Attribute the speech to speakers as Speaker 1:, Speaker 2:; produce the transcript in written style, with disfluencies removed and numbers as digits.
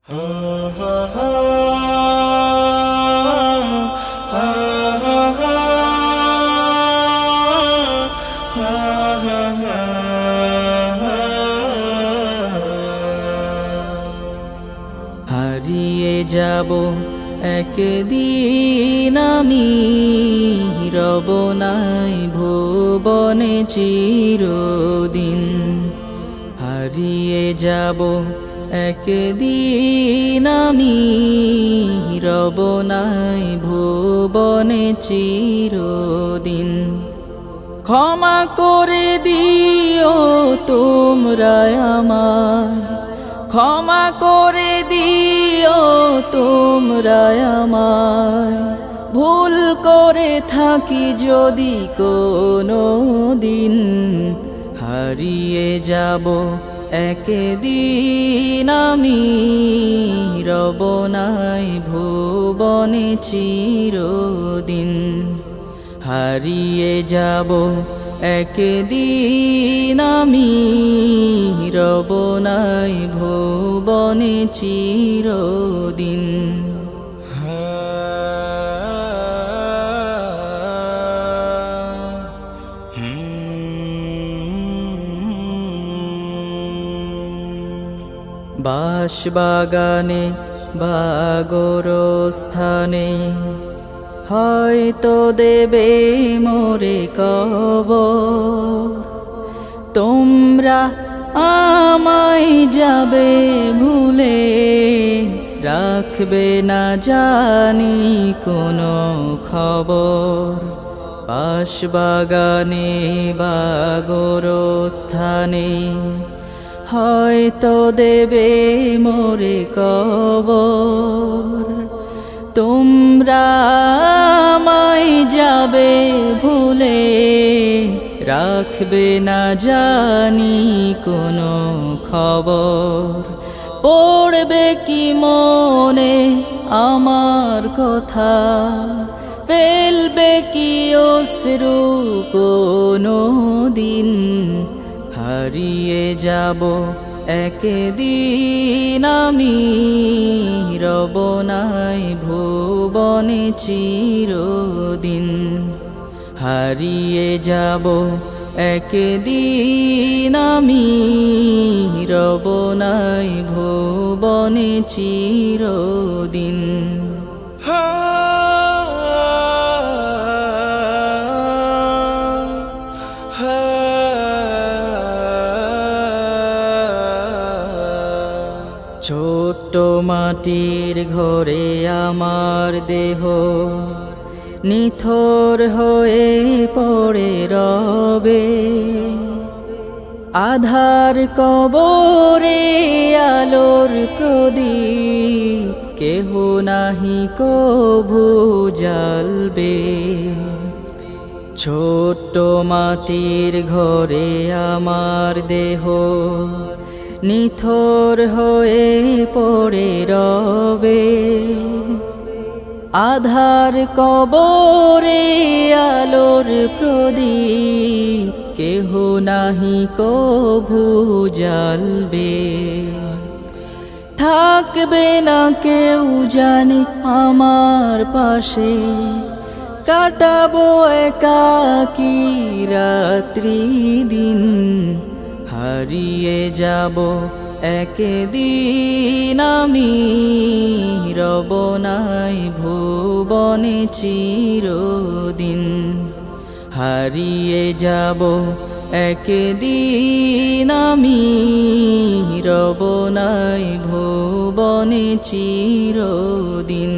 Speaker 1: হারিয়ে যাব একদিন আমি, রব নাই ভুবনে চিরদিন। হারিয়ে যাব একদিন আমি, রব নাই ভুবনে চিরদিন। ক্ষমা করে দিও তোমরা আমায়, ক্ষমা করে দিও তোমরা আমায়, ভুল করে থাকি যদি কোনো দিন। হারিয়ে যাব একদিন আমি, রব নাই ভুবনে চিরদিন। হারিয়ে যাব একদিন আমি, রব নাই ভুবনে চিরদিন। বাঁশবাগানে বা গোরস্থানে হয়তো দেবে মোরে কবর। তোমরা আমায় যাবে ভুলে, রাখবে না জানি কোনো খবর। বাঁশবাগানে বা গোরস্থানে হয়তো দেবে মোরে কবর। তোমরা আমায় যাবে ভুলে, রাখবে না জানি কোনো খবর। পড়বে কি মনে আমার কথা, ফেলবে কি অশ্রু কোনো দিন। হারিয়ে যাব একদিন আমি, রব নাই ভুবনে চিরদিন। হারিয়ে যাব একদিন আমি, রব নাই ভুবনে চিরদিন। ছোট্ট মাটির ঘরে আমার দেহ নিথর হয়ে পড়ে রবে। আধার কবরে আলোর প্রদীপ কেহ নাহি কভু জ্বালবে। ছোট্ট মাটির ঘরে আমার দেহ নিথর হয়ে পড়ে রবে। আধার কবরে আলোর প্রদীপ কেহ নাহি কভু জ্বালবে। থাকবে না কেউ জানি আমার পাশে, কাটাবো একাকী রাত্রি দিন। হারিয়ে যাব একদিন আমি, রব নাই ভুবনে চিরদিন। হারিয়ে যাব একদিন আমি, রব নাই ভুবনে চিরদিন।